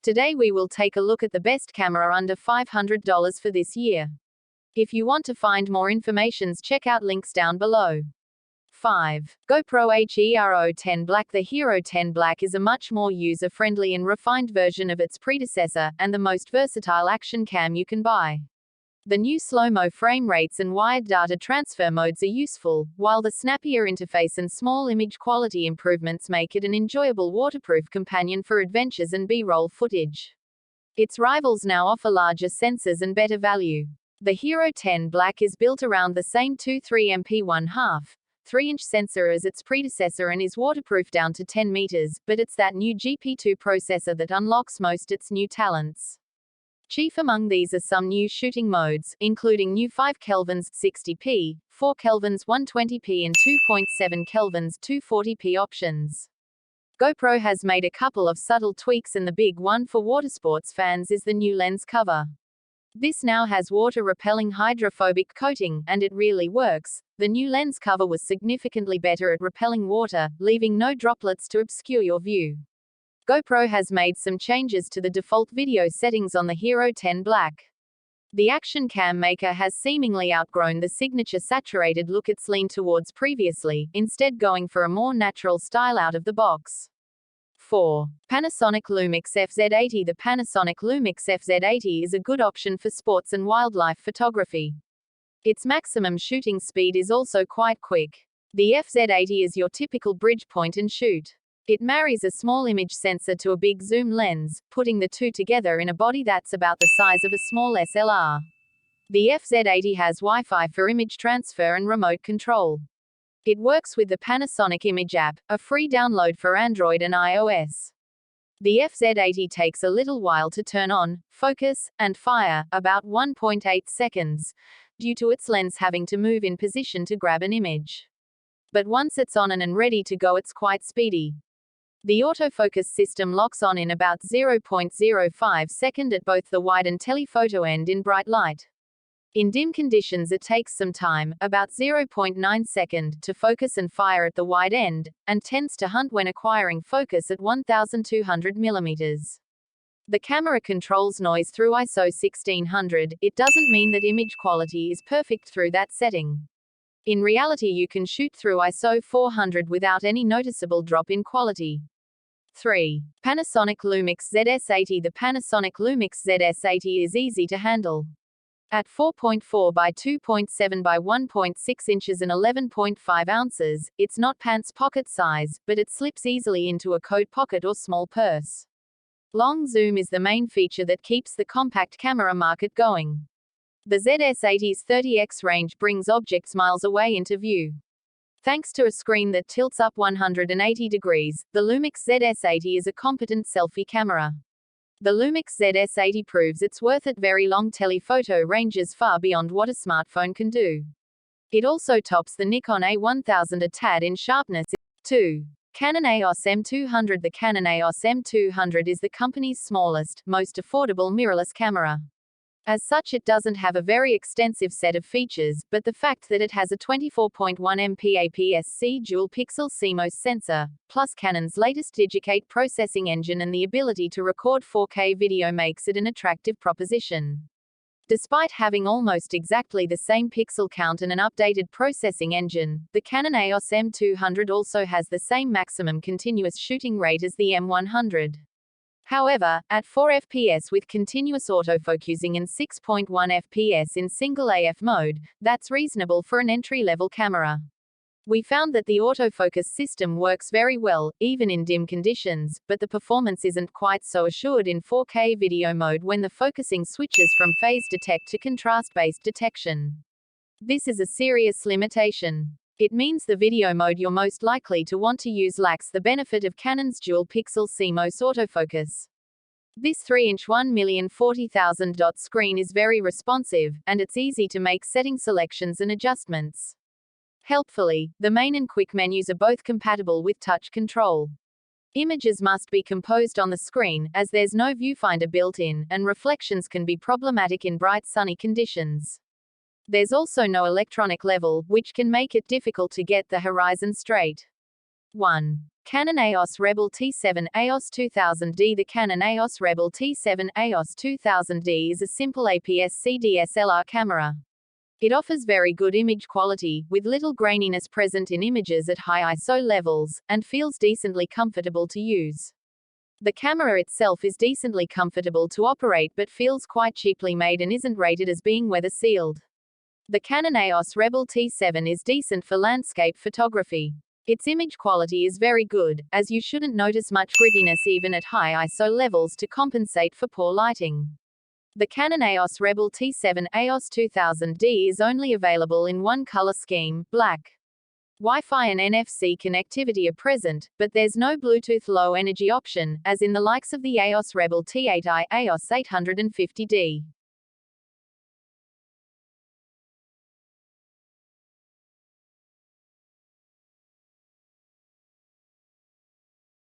Today we will take a look at the best camera under $500 for this year. If you want to find more information, check out links down below. 5. GoPro Hero 10 Black. The Hero 10 Black is a much more user-friendly and refined version of its predecessor, and the most versatile action cam you can buy. The new slow-mo frame rates and wired data transfer modes are useful, while the snappier interface and small image quality improvements make it an enjoyable waterproof companion for adventures and B-roll footage. Its rivals now offer larger sensors and better value. The Hero 10 Black is built around the same 2.3 MP 1/2, 3-inch sensor as its predecessor and is waterproof down to 10 meters, but it's that new GP2 processor that unlocks most its new talents. Chief among these are some new shooting modes, including new 5 kelvins 60p, 4 kelvins 120p and 2.7 kelvins 240p options. GoPro has made a couple of subtle tweaks, and the big one for watersports fans is the new lens cover. This now has water-repelling hydrophobic coating, and it really works. The new lens cover was significantly better at repelling water, leaving no droplets to obscure your view. GoPro has made some changes to the default video settings on the Hero 10 Black. The action cam maker has seemingly outgrown the signature saturated look it's leaned towards previously, instead going for a more natural style out of the box. 4. Panasonic LUMIX FZ80. The Panasonic LUMIX FZ80 is a good option for sports and wildlife photography. Its maximum shooting speed is also quite quick. The FZ80 is your typical bridge point and shoot. It marries a small image sensor to a big zoom lens, putting the two together in a body that's about the size of a small SLR. The FZ80 has Wi-Fi for image transfer and remote control. It works with the Panasonic Image app, a free download for Android and iOS. The FZ80 takes a little while to turn on, focus, and fire, about 1.8 seconds, due to its lens having to move in position to grab an image. But once it's on and ready to go, it's quite speedy. The autofocus system locks on in about 0.05 seconds at both the wide and telephoto end in bright light. In dim conditions it takes some time, about 0.9 seconds, to focus and fire at the wide end, and tends to hunt when acquiring focus at 1200 mm. The camera controls noise through ISO 1600, it doesn't mean that image quality is perfect through that setting. In reality you can shoot through ISO 400 without any noticeable drop in quality. 3. Panasonic LUMIX ZS80. The Panasonic LUMIX ZS80 is easy to handle. At 4.4 by 2.7 by 1.6 inches and 11.5 ounces, it's not pants pocket size, but it slips easily into a coat pocket or small purse. Long zoom is the main feature that keeps the compact camera market going. The ZS80's 30x range brings objects miles away into view. Thanks to a screen that tilts up 180 degrees, the LUMIX ZS80 is a competent selfie camera. The LUMIX ZS80 proves its worth at very long telephoto ranges far beyond what a smartphone can do. It also tops the Nikon A1000 a tad in sharpness. 2. Canon EOS M200. The Canon EOS M200 is the company's smallest, most affordable mirrorless camera. As such, it doesn't have a very extensive set of features, but the fact that it has a 24.1 MP APS-C dual-pixel CMOS sensor, plus Canon's latest Digicate processing engine and the ability to record 4K video makes it an attractive proposition. Despite having almost exactly the same pixel count and an updated processing engine, the Canon EOS M200 also has the same maximum continuous shooting rate as the M100. However, at 4 fps with continuous autofocusing and 6.1 fps in single AF mode, that's reasonable for an entry-level camera. We found that the autofocus system works very well, even in dim conditions, but the performance isn't quite so assured in 4K video mode when the focusing switches from phase detect to contrast-based detection. This is a serious limitation. It means the video mode you're most likely to want to use lacks the benefit of Canon's dual-pixel CMOS autofocus. This 3-inch 1,040,000 dot screen is very responsive, and it's easy to make setting selections and adjustments. Helpfully, the main and quick menus are both compatible with touch control. Images must be composed on the screen, as there's no viewfinder built in, and reflections can be problematic in bright sunny conditions. There's also no electronic level, which can make it difficult to get the horizon straight. 1. Canon EOS Rebel T7 EOS 2000D. The Canon EOS Rebel T7 EOS 2000D is a simple APS-C DSLR camera. It offers very good image quality, with little graininess present in images at high ISO levels, and feels decently comfortable to use. The camera itself is decently comfortable to operate but feels quite cheaply made and isn't rated as being weather sealed. The Canon EOS Rebel T7 is decent for landscape photography. Its image quality is very good, as you shouldn't notice much grittiness even at high ISO levels to compensate for poor lighting. The Canon EOS Rebel T7 EOS 2000D is only available in one color scheme, black. Wi-Fi and NFC connectivity are present, but there's no Bluetooth low energy option, as in the likes of the EOS Rebel T8i, EOS 850D.